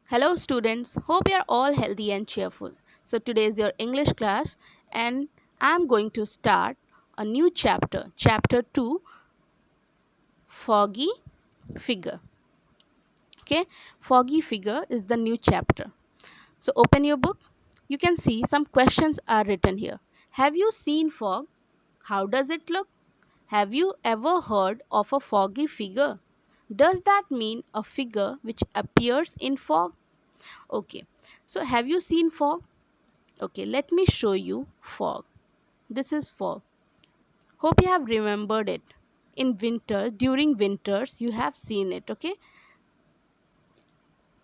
Hello, students. Hope you are all healthy and cheerful. So, today is your English class, and I'm going to start a new chapter, chapter 2, Foggy Figure. Okay, Foggy Figure is the new chapter. So, open your book. You can see some questions are written here. Have you seen fog? How does it look? Have you ever heard of a foggy figure? Does that mean a figure which appears in fog? Okay, so have you seen fog? Okay, let me show you fog. This is fog. Hope you have remembered it. In winter, during winters, you have seen it. Okay,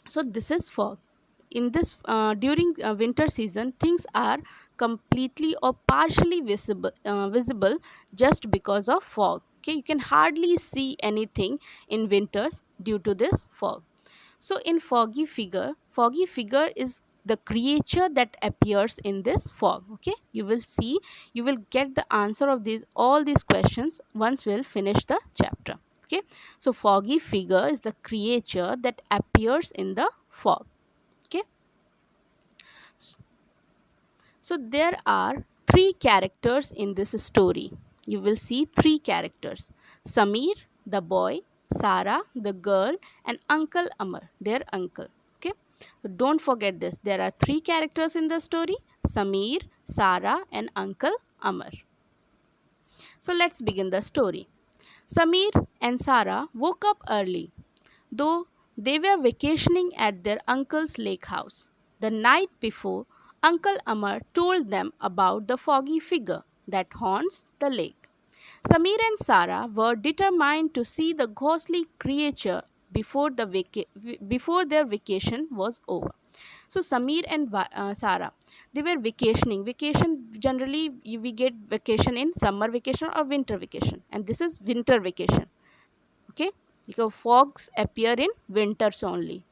so this is fog. In this, during winter season, things are completely or partially visible just because of fog. Okay, you can hardly see anything in winters due to this fog. So in foggy figure is the creature that appears in this fog. Okay, you will see, you will get the answer of these all these questions once we'll finish the chapter. Okay, so foggy figure is the creature that appears in the fog. Okay, so there are three characters in this story. You will see three characters: Samir, the boy; Sarah, the girl; and Uncle Amar, their uncle. Okay, so don't forget this. There are three characters in the story: Samir, Sarah, and Uncle Amar. So let's begin the story. Samir and Sarah woke up early, though they were vacationing at their uncle's lake house. The night before, Uncle Amar told them about the foggy figure that haunts the lake. Samir and Sarah were determined to see the ghostly creature before their vacation was over. So Samir and Sarah, they were vacationing. Vacation generally we get vacation in summer vacation or winter vacation, and this is winter vacation. Okay, because fogs appear in winters only.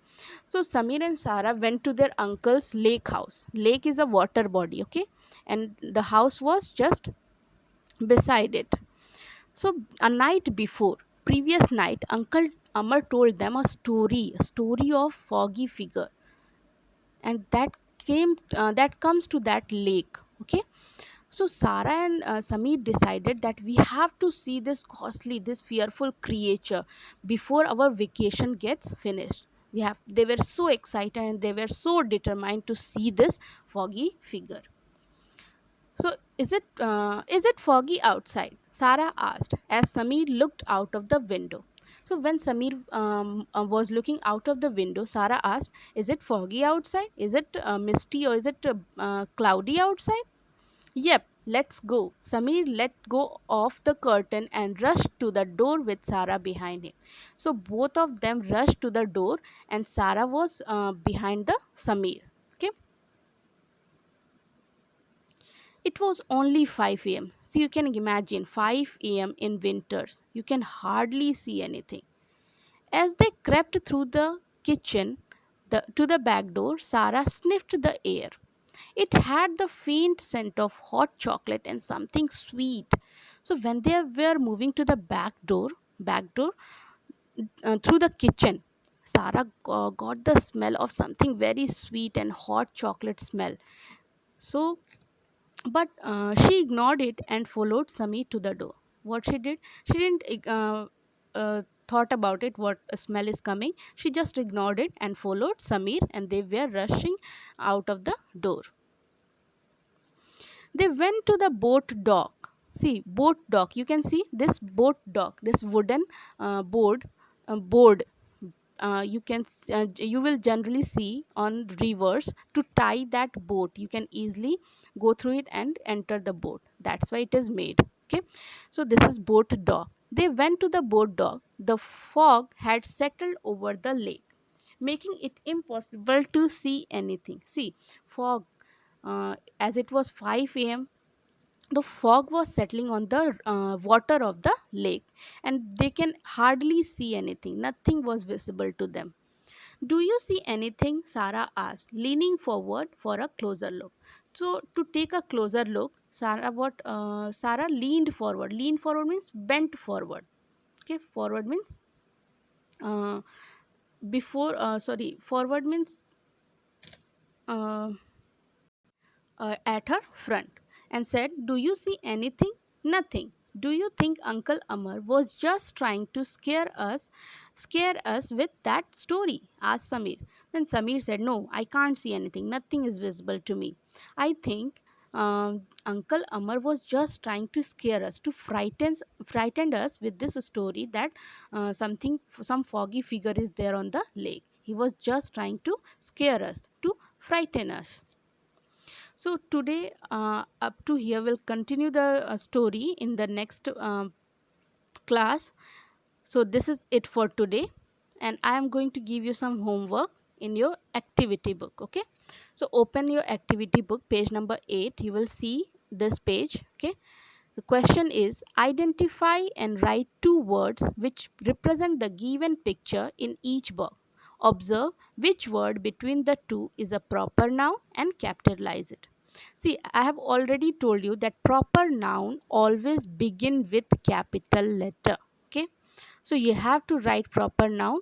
So Samir and Sarah went to their uncle's lake house. Lake is a water body. Okay, and the house was just beside it. So a night before, previous night, Uncle Amar told them a story of foggy figure, and that comes to that lake. Okay, so Sarah and Samir decided that we have to see this fearful creature before our vacation gets finished. They were so excited and they were so determined to see this foggy figure. So is it foggy outside? Sarah asked as Samir looked out of the window. So when Samir was looking out of the window, Sarah asked, "Is it foggy outside? Is it misty or is it cloudy outside?" "Yep, let's go." Samir let go of the curtain and rushed to the door with Sarah behind him. So both of them rushed to the door, and Sarah was behind the Samir. Okay. It was only 5 a.m. So you can imagine 5 a.m. in winters. You can hardly see anything. As they crept through the kitchen to the back door, Sarah sniffed the air. It had the faint scent of hot chocolate and something sweet. So when they were moving to the back door through the kitchen, Sarah got the smell of something very sweet and hot chocolate smell. So but she ignored it and followed Sami to the door. What she did, she didn't thought about it what smell is coming. She just ignored it and followed Samir, and they were rushing out of the door. They went to the boat dock. See, boat dock. You can see this boat dock, this wooden board. You will generally see on rivers to tie that boat. You can easily go through it and enter the boat. That's why it is made. Okay, so this is boat dock. They went to the boat dock. The fog had settled over the lake, making it impossible to see anything. See, fog, as it was 5 a.m., the fog was settling on the water of the lake, and they can hardly see anything. Nothing was visible to them. "Do you see anything?" Sarah asked, leaning forward for a closer look. So to take a closer look, Sarah leaned forward. Lean forward means bent forward. Okay, forward means uh, before sorry, forward means uh, at her front and said, "Do you see anything?" "Nothing." "Do you think Uncle Amar was just trying to scare us with that story?" asked Samir. Then Samir said, "No, I can't see anything. Nothing is visible to me. I think Uncle Amar was just trying to scare us, to frighten us with this story that some foggy figure is there on the lake. He was just trying to scare us, to frighten us." So today, up to here, we'll continue the story in the next class. So this is it for today, and I am going to give you some homework in your activity book. Okay, so open your activity book, page number 8. You will see this page. Okay, the question is, identify and write two words which represent the given picture in each box. Observe which word between the two is a proper noun and capitalize it. See, I have already told you that proper noun always begin with capital letter. Okay, so you have to write proper noun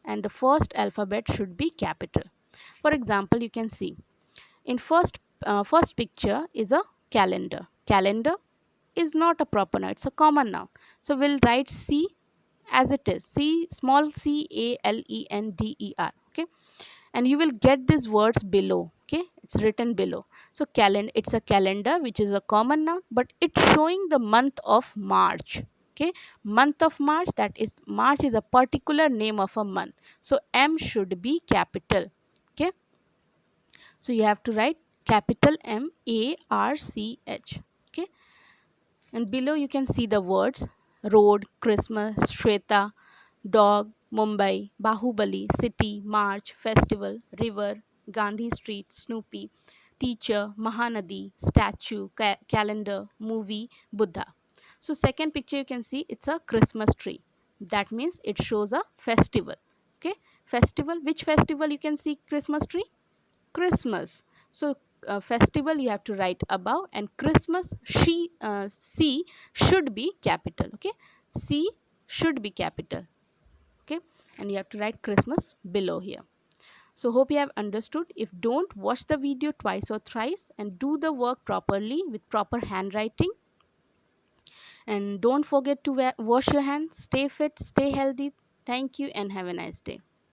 and the first alphabet should be capital. For example, you can see in first picture is a calendar. Calendar is not a proper noun, it's a common noun. So we'll write C as it is. C, small c a l e n d e r. Okay, and you will get these words below. Okay, it's written below. So calendar, it's a calendar which is a common noun, but it's showing the month of March. Okay, month of March, that is, March is a particular name of a month, so M should be capital. Okay, so you have to write capital M A R C H. Okay, and below you can see the words road, Christmas, Shweta, dog, Mumbai, Bahubali, city, March, festival, river, Gandhi Street, Snoopy, teacher, Mahanadi, statue, calendar, movie, Buddha. So second picture you can see it's a Christmas tree. That means it shows a festival. Okay, festival. Which festival you can see Christmas tree? Christmas. So festival you have to write above, and Christmas C should be capital. Okay, C should be capital. Okay, and you have to write Christmas below here. So hope you have understood. If don't, watch the video twice or thrice and do the work properly with proper handwriting. And don't forget to wash your hands. Stay fit, stay healthy. Thank you and have a nice day.